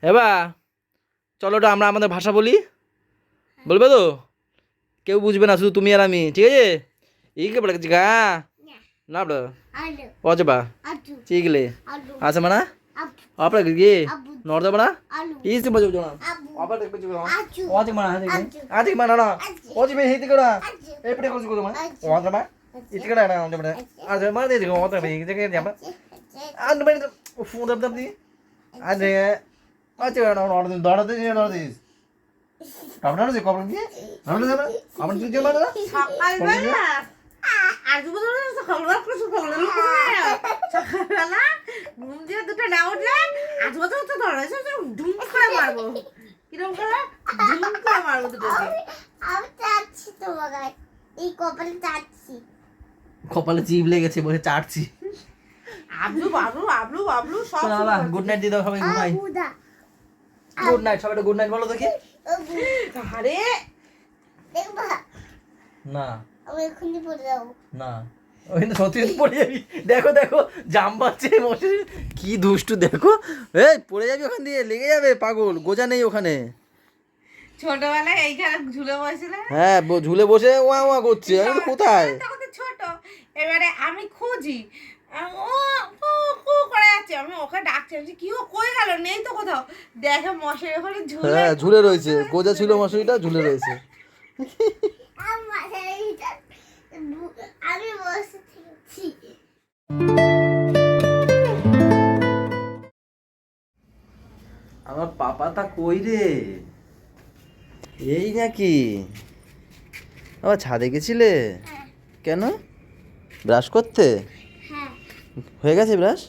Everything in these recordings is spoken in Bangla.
এবার চলো ওটা আমরা আমাদের ভাষা বলি, বলবে তো? কেউ বুঝবে না, শুধু তুমি আর আমি, ঠিক আছে? ইকে বলে গা না বড় অজবা চিগলে আছে মানা আপরা গিয়ে নর্দা মানা ইসে বজো না আপরা দেখবে যে অজে মানা আজে মানা না অজে বে হিতে করা এপড়ে কোস কো মানা অজে মা ইতে করা না অজে মানা আজে মানা দে গো অজে বে হিতে কে জামা আন বে ফোন দব দব দি আজে আজে না নর্দা দড়তে যে নর্দা দিস আপনারা যে কবর দিয়ে আমরা যাবে আমরা তুই যাবে না সকালবেলা আজ বদল সকালবেলা কিছু বললো সকালবেলা ঘুম দিয়ে দুটো না উঠলে আজ বদল তো ধরেছে ঢুম করে মারবো কিরকম করে ঢুম করে মারবো দুটোকে আমি চাচ্ছি তোমাকে এই কপালে চাচ্ছি কপালে জিভ লেগেছে বলে চাটছি আবলু বাবলু আবলু বাবলু সব বাবা গুড নাইট দিয়ে দাও সবাই ঘুমাই গুড নাইট সবাই গুড নাইট বলো দেখি আরে দেখবা না আমি এখনই পড়ে যাবো না ওই তো সত্যি পড়ে যাবি দেখো দেখো জাম পাচ্ছে মশে কি দুষ্টু দেখো এই পড়ে যাবি ওখান দিয়ে লেগে যাবে পাগল গোজা নেই ওখানে ছোটবেলায় এইখানে ঝুলে বসেছিল হ্যাঁ ঝুলে বসে ওয়া ওয়া করছে আমি কোথায় তখন তো ছোট এবারে আমি খুঁজি ও কু কু করে আছে আমি ওকে ডাকছি আমি কি ও কই গেল নেই তো কোথাও দেখে মশারি ওখানে ঝুলে হ্যাঁ ঝুলে রয়েছে গোজা ছিল মশারিটা ঝুলে রয়েছে আমি বসে থেকেছি আমার পাপাটা কই রে এই নাকি আবার ছাদে গেছিলে কেন ব্রাশ করতে হ্যাঁ হয়ে গেছে brush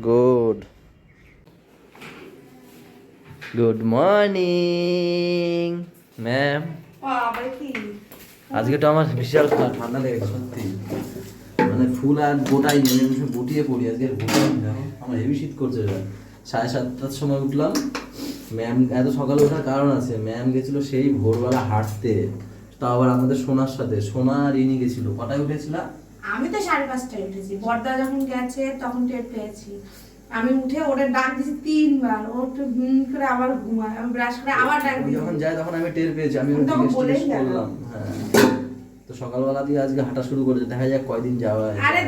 good good morning ma'am বাবা কি আজকে তো আমার বিশাল ঠান্ডা লেগেছে সত্যি মানে ফুল আর গোটাই নেই আমি গুটিয়ে পড়ি আজকে গোটাই দেখো আমার হেভি শীত করছে 7:30টার সময় উঠলাম ম্যাম এত সকালে ওঠার কারণ আছে ম্যাম গেছিলো সেই ভোরবেলা হাঁটতে তাও আবার আমাদের সোনার সাথে সোনা আর ইনি গেছিলো কটায় উঠেছিলা আমি তো 5:30টায় উঠেছি বড়দা যখন গেছে তখন টের পেয়েছি আমি উঠে ওরে ডাক দিয়েছি 3 বার ও একটু করে আবার ঘুমায় আমি ব্রাশ করে আবার ডাক দিই যখন যাই তখন আমি টের পেয়েছি আমি তখন জিজ্ঞেস বলেই টিজ্ঞেস গেল। করলাম হ্যাঁ তো সকালবেলা দিয়ে আজকে হাঁটা শুরু করেছে দেখা যাক কয়দিন যাওয়া হয় আরে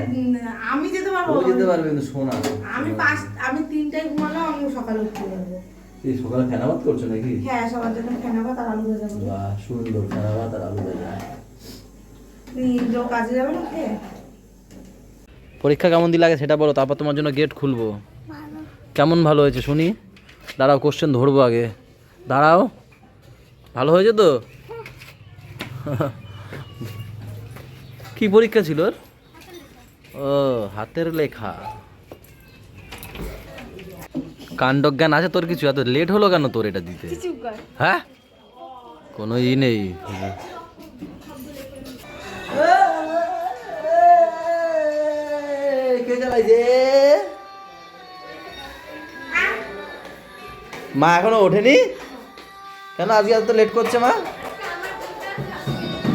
আমি যেতে পারবো ও যেতে পারবে কিন্তু সোনা আমি 3টায় ঘুমালেও আমি সকালে উঠতে পারবো এই সকালে ফেনাবাদ করছো নাকি হ্যাঁ সবার জন্য ফেনাবা তার আলু ভাজা করবো বাহ সুন্দর ফেনাবাদ আর আলু ভাজা লোক কাজে যাবে না খেয়ে পরীক্ষা কেমন দিন লাগে সেটা বলো তারপর তোমার জন্য গেট খুলবো কেমন ভালো হয়েছে শুনি দাঁড়াও কোশ্চেন ধরবো আগে দাঁড়াও ভালো হয়েছে তো কি পরীক্ষা ছিল ওর? ও হাতের লেখা কাণ্ডজ্ঞান আছে তোর কিছু এত লেট হলো কেন তোর এটা দিতে হ্যাঁ কোনো ই নেই কে চালাইছে মা এখনো ওঠেনি কেন আজকে এত লেট করছে মা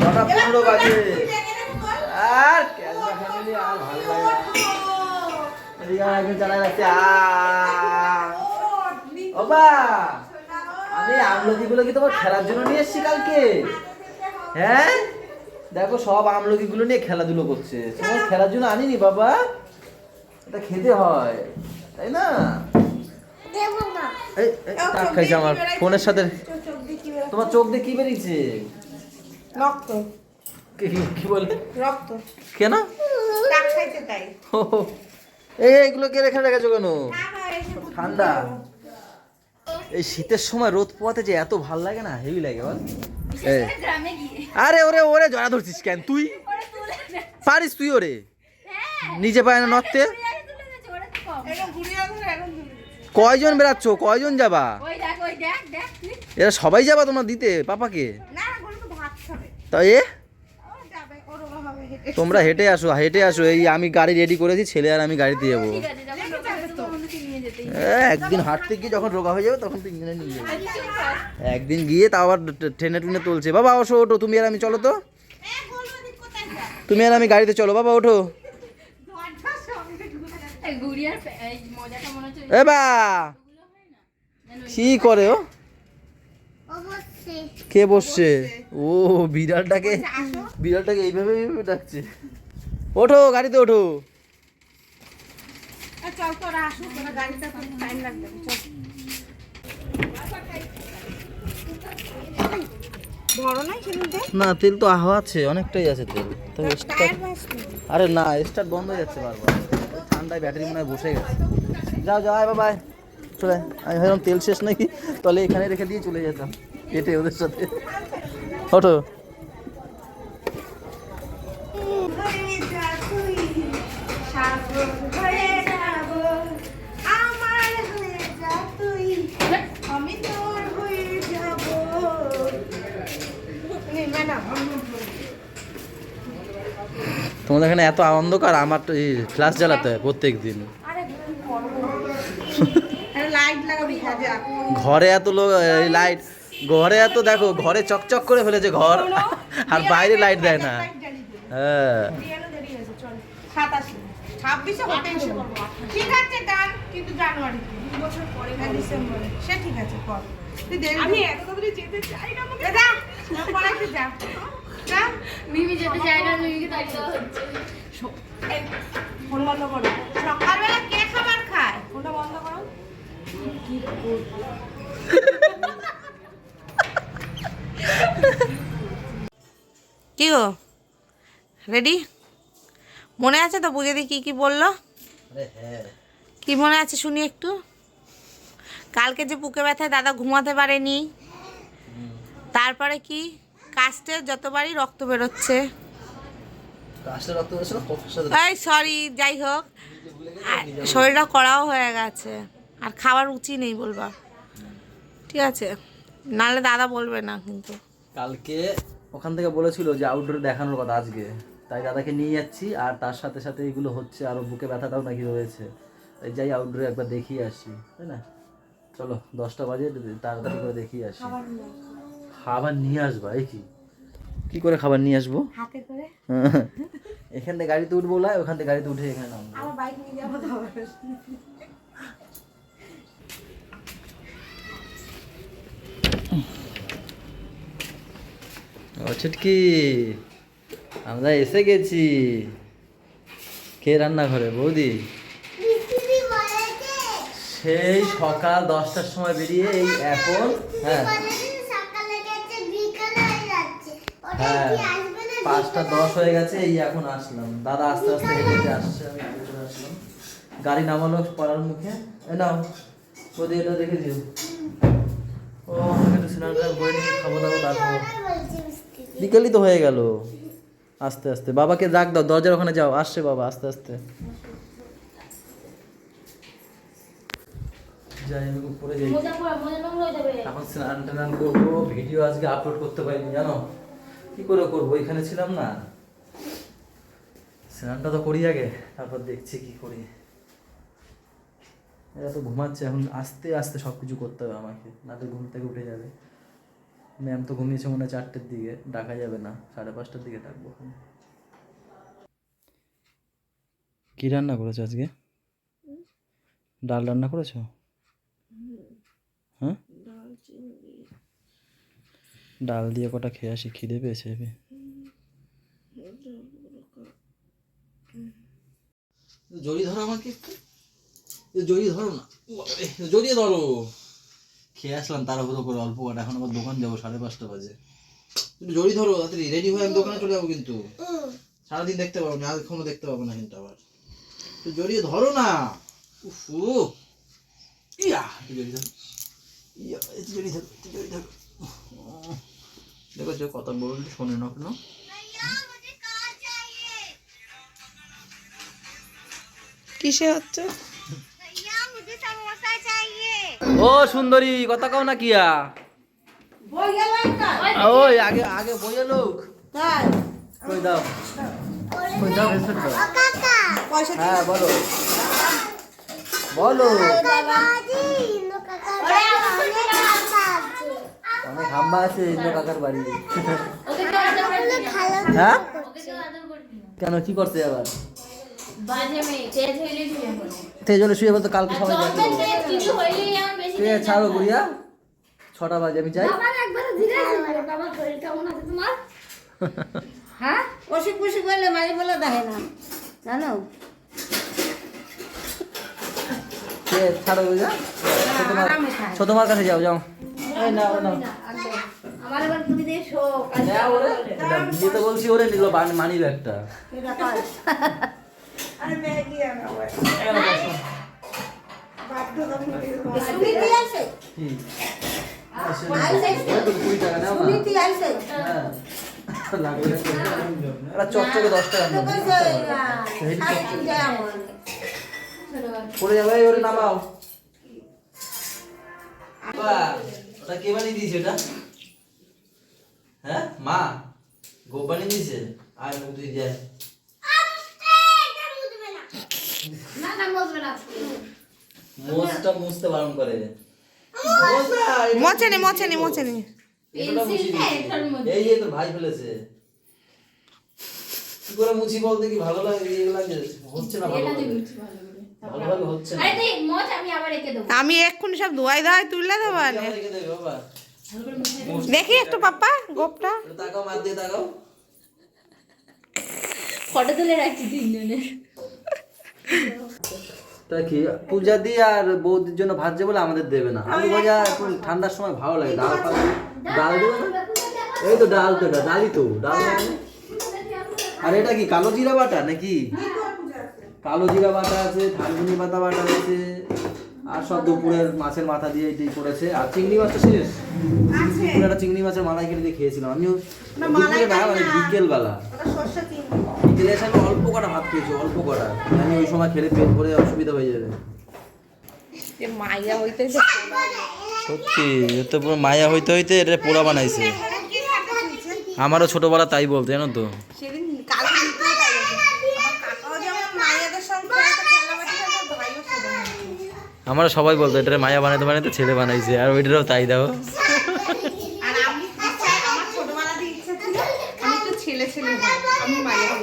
9:15 বাজে আর ক্যাজমা ফ্যামিলি আর ভালো লাগে না এদিকে আমার একজন চালাই রাখছে ওবা আমি আমলকিগুলো কি তোমার খেলার জন্য নিয়ে এসেছি কালকে হ্যাঁ দেখো সব আমলকিগুলো নিয়ে খেলাধুলো করছে তোমার খেলার জন্য আনিনি বাবা এটা খেতে হয় তাই না দেবো না এই টাক খাইছে আমার ফোনের সাথে তোমার চোখ দিয়ে কি বেরিয়েছে রক্ত কি বলে রক্ত কেন টাক খাইতে তাই ও, এইগুলো কে রেখে রেখেছো কেন ঠান্ডা এই শীতের সময় রোদ পোয়াতে যে এত ভাল লাগে না হেভি লাগে বল আরে ওরে ওরে জড়া ধরছিস কেন তুই পারিস তুই ওরে নিজে পায় না নড়তে এখন ঘুরিয়ে ধরে এখন কয়জন বেরাচ্ছ কয়জন যাবা ওই দেখ এরা সবাই যাবা তোমরা দিতে পাপাকে না বলবো তো ভাত খাবে তাই ও যাবে ওরকম হবে হেঁটে তোমরা হেঁটে আসো এই আমি গাড়ি রেডি করেছি ছেলে আর আমি গাড়িতে যাবো ঠিক আছে যখন রোগা হবে তখন তো নিয়ে যেতেই একদিন হাঁটতে গিয়ে যখন রোগা হয়ে যাবে তখন তিনজনে নিয়ে যাবে একদিন গিয়ে তা আবার ট্রেনে টুনে তুলছে বাবা ওঠো ওঠো তুমি আর আমি চলো তো তুমি আর আমি গাড়িতে চলো বাবা ওঠো এই গুড়িয়ার এই মজাটা মনে হচ্ছে এ বা কি করে ও? অবশ্যই কে বসছে? ও বিড়ালটাকে এইভাবে ডাকছে। ওঠো, গাড়িতে ওঠো। চল তোরা আসুক, তোরা গাড়িটা টাইম লাগবে, চল। বড় নাই সেদিনটা? না, তেল তো আছে, অনেকটাই আছে তেল। তবে টায়ার বাসনি। আরে না, স্টার্ট বন্ধ হয়ে যাচ্ছে বারবার। ঠান্ডায় ব্যাটারি মনে হয় বসে গেছে। যাও যাও, আয় বাবা, চলে। আমি ভাবলাম তেল শেষ নাকি, তাহলে এখানে রেখে দিয়ে চলে যেতাম হেঁটে ওদের সাথে। ওঠো। তোমাদের এখানে এত অন্ধকার, আমার তো এই ফ্ল্যাশ জ্বালাতে হয় প্রত্যেক দিন। লাইট লাগাবি, হ্যাঁ যা। ঘরে এত লোক, এই লাইট ঘরে এত, দেখো ঘরে চকচক করে ফেলেছে ঘর, আর বাইরে লাইট দেয় না। হ্যাঁ, 26-এ হতেই দেবো। ঠিক আছে ডান, কিন্তু জানুয়ারিতে 2 বছর পরে ডিসেম্বরে, সে ঠিক আছে কর। তুই দেরি, আমি এত তাড়াতাড়ি যেতে চাই না, আমাকে যা পড়াতে যা যা। মিমি যেতে চায় না, মিমিকে তাই দেওয়া হচ্ছে। এই, ফোন বন্ধ করো। সকালবেলা কে খাবার খায়? ফোনটা বন্ধ করো। কি গো, রেডি? মনে আছে তো বুঝে দি কি কি বললো? কি মনে আছে শুনি একটু। কালকে যে বুকে ব্যথায় দাদা ঘুমাতে পারেনি, তারপরে কি কাস্টে যতবারই রক্ত বেরোচ্ছে, এই সরি যাই হোক, আর শরীরটা কড়াও হয়ে গেছে, আর খাবার রুচি নেই বলবা, ঠিক আছে? নাহলে দাদা বলবে না কিন্তু। কালকে ওখান থেকে বলেছিল যে আউটডোরে দেখানোর কথা আজকে, তাই দাদাকে নিয়ে যাচ্ছি। আর তার সাথে সাথে এগুলো হচ্ছে, আরও বুকে ব্যথাটাও নাকি রয়েছে, তাই যাই আউটডোরে একবার দেখিয়ে আসি, তাই না? চলো 10টা বাজে, তাড়াতাড়ি করে দেখিয়ে আসি। খাবার নিয়ে আসবা? এই কি করে খাবার নিয়ে আসবো? হাতে করে এখান থেকে গাড়িতে উঠবো, ওখান থেকে গাড়িতে উঠে এখানে নামবো। আমার বাইক নিয়ে যাবো খাবার। ও ছুটকি, আমরা এসে গেছি। কে রান্নাঘরে? বৌদি। মিষ্টি বলেছে সেই সকাল 10টার সময় বেরিয়ে এই এখন, হ্যাঁ সকালে গেছে বিকালে হয়ে যাচ্ছে, ওটা হ্যাঁ কি আসবে না? 5টা 10 হয়ে গেছে, এই এখন আসলাম। দাদা আস্তে আস্তে হেঁটে হেঁটে আসছে, আমি হেঁটে চলে আসলাম। গাড়ি নামালো পাড়ার মুখে। এ নাও বৌদি, এটা দেখে দিও। ও একটু স্নান টান করে নিয়ে খাবো দাবো, তারপর বলছি মিষ্টি বিকেলই তো হয়ে গেল। আস্তে আস্তে বাবাকে ডাক দাও, দরজার ওখানে যাও, আসছে বাবা, আস্তে আস্তে যাই, আমি উপরে যাই। মোজা পর মোজা নোংরা হয়ে যাবে। এখন স্নান টান করবো। ভিডিও আজকে আপলোড করতে পারিনি, জানো কি করে করবো, এখানে ছিলাম না। স্নানটা তো করি আগে, তারপর দেখছি কি করি। এরা তো ঘুমাচ্ছে এখন, আস্তে আস্তে সব কিছু করতে হবে আমাকে, নাহলে ঘুম থেকে উঠে যাবে। ম্যাম তো ঘুমিয়েছে মনে হয় 4টের দিকে, ডাকা যাবে না, 5:30টার দিকে ডাকবো। কি রান্না করেছো আজকে? ডাল রান্না করেছো? হ্যাঁ, ডাল দিয়ে কটা খেয়ে আসি, খিদে পেয়েছে হেবি। জড়িয়ে ধরো আমাকে একটু, জড়িয়ে ধরো না, জড়িয়ে ধরো। খেয়ে আসলাম তাড়াহুড়ো করে অল্প কটা, এখন আবার দোকান যাবো, 5:30 বাজে। একটু জড়িয়ে ধরো তাড়াতাড়ি, রেডি হয়ে আমি দোকানে চলে যাবো, কিন্তু সারাদিন দেখতে পাবো না, আজ কখনো দেখতে পাবো না কিন্তু। আবার একটু জড়িয়ে ধরো না। উফু, ইয়া একটু জড়িয়ে ধরো, ইয়া একটু জড়িয়ে ধরো, একটু জড়িয়ে ধরো। দেখো যে কথা বললে শোনে না কেন। কিসে হচ্ছে? ও সুন্দরী, কথা কও না কিয়া? বই গেল একটা। ওই আগে আগে বইয়ে লোক, তাই কই দাও, কই দাও, হেডসেট দাও। ও কাকা পয়সা হ্যাঁ বলো বলো। বাবাজি নো কাকা অনেক কাকা আছে, অনেক হাম্বা আছে ইন্দু কাকার বাড়ি। ওকে কেউ আদর করবি না। ভালো হ্যাঁ ওকে কেউ আদর করবি না। কেন, কি করছে আবার? বাজে মেয়ে, তেজ হইলে শুয়ে পড়ে। তেজলে শুয়ে বলতো কালকে আর সবাই জন্মের দেখলো। তেজ কিছু হইলেই আমার বেশি ঠিক আছে ছাড়ো গুড়িয়া, 6টা বাজে আমি যাই। বাবার একবার ধীরে ধীরে বাবার শরীর কেমন আছে তোমার? হ্যাঁ অসুখ বসুখ বললে মাঝে বলে দেখে না জানো। ঠিক আছে ছাড়ো গুড়িয়া, আরামে খায়। ছোট মার কাছে যাও যাও। এই নাও নাও। আমার এবার তুমি দিয়ে শোক নাও ওরে, এটা নিতে বলছি ওরে নিল মানি ব্যাগটা। আরে ম্যাগি আনা হয় এখানে বসো। সুনীতি আছে কি? আইছে ওই তো 20 টাকা নাও না। সুনীতি আইছে হ্যাঁ। লাগবে না। এটা চকচকে 10 টাকা তো নেবে। কইছে সাড়ে তিন যায় আমার পড়ে যাবে ওরে নামাও। বাবা, ওটা কে বানিয়ে দিয়েছে এটা? হ্যাঁ মা গোপ বানিয়ে দিয়েছে। আর মুখ দিয়ে যায়। না না বসবে না। মোজটা মুছতে বারণ করে। মোচেনি মোচেনি মোচেনি পেন্সিলটা এটার মধ্যে। এই যে তোর ভাই ফেলেছে। কি করে মুছি বলতে কি ভালো লাগে এগুলো লাগে হচ্ছে না ভালো এটা করে। দিয়ে মুছছি ভালো করে। ভালোভাবে হচ্ছে না। আরে তুই মোচ আমি আবার রেখে দেবো। আমি এক্ষুনি সব ধোয়াই ধাওয়াই তুললে দেবো কি আবার রেখে দেবে বাবা? ভালো করে মুছে দেখি একটু পাপ্পা গোপটা এটা তাকাও মার দিয়ে তাকাও। ফটো তুলে রাখছি তিনজনে। তা কি পূজা দিয়ে আর বৌদির জন্য ভাজছে বলে আমাদের দেবে না। আলু ভাজা এখন ঠান্ডার সময় ভালো লাগে। ডাল ফাল ডাল দেবে না? এই তো ডাল তো এটা ডালই তো ডাল লাগে না? আর এটা কি কালো জিরা বাটা নাকি? কালো জিরা বাটা আছে, থানকুনি পাতা বাটা আছে, আর সব দুপুরের মাছের মাথা দিয়ে এটাই করেছে। আর চিংড়ি মাছটা শেষ। দুপুরে একটা চিংড়ি মাছের মালাই কেটে দিয়ে খেয়েছিলাম আমিও। দুপুরে না মানে বিকেলবেলা বিকেলে এসে আমি অল্প কটা ভাত খেয়েছি, অল্প কটা। আমি ওই সময় খেলে পেট ভরে অসুবিধা হয়ে যাবে। মাইয়া হইতে সত্যি তো পুরো মায়া হইতে হইতে এটা পোড়া বানাইছে। আমারও ছোটবেলা তাই বলতো জানো তো। সেদিন কাল নিতে তাই আমার কাকাও যেমন মাইয়াদের সঙ্গে খেলাবাটি করে ভাইও সেরকম। আমরা সবাই বলতো এটা মায়া বানাইতে বানাইতে ছেলে বানাইছে, আর ওইটারও তাই দাও। আর আমি আমার ছোটবেলাতে ইচ্ছা ছিল আমি একটু ছেলে ছেলে হই, আমি মাইয়া হই।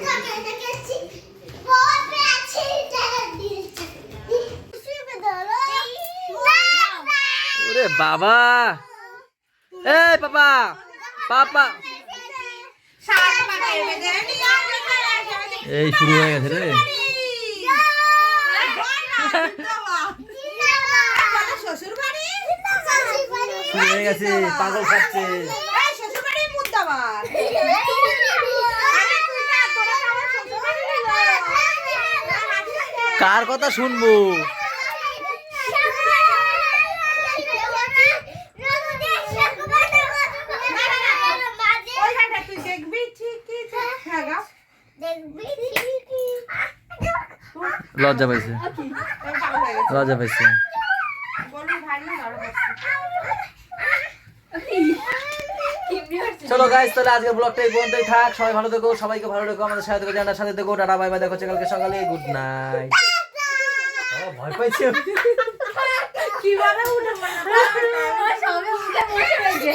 ওরে বাবা, এই পাপা পাপা, এই শুরু হয়ে গেছে রে। শ্বশুর বাড়ি শুরু হয়ে গেছে, পাগল খাচ্ছে। শ্বশুর বাড়ি মুদ্দাবার কার কথা শুনবো? তুই দেখবি ঠিকই লজ্জা পাইছে, লজ্জা পাইছে। চলো গাইস, তাহলে আজকে ব্লগটা এই পর্যন্তই থাক। সবাই ভালো থেকো, সবাইকে ভালো রেখো, আমাদের সাথে থেকো, জানার সাথে থেকো। টাটা বাই বাই, দেখো কালকে সকালে। Good night. ভয় পাইছে কিভাবে উঠে সবাই উঠে বসে রয়েছে।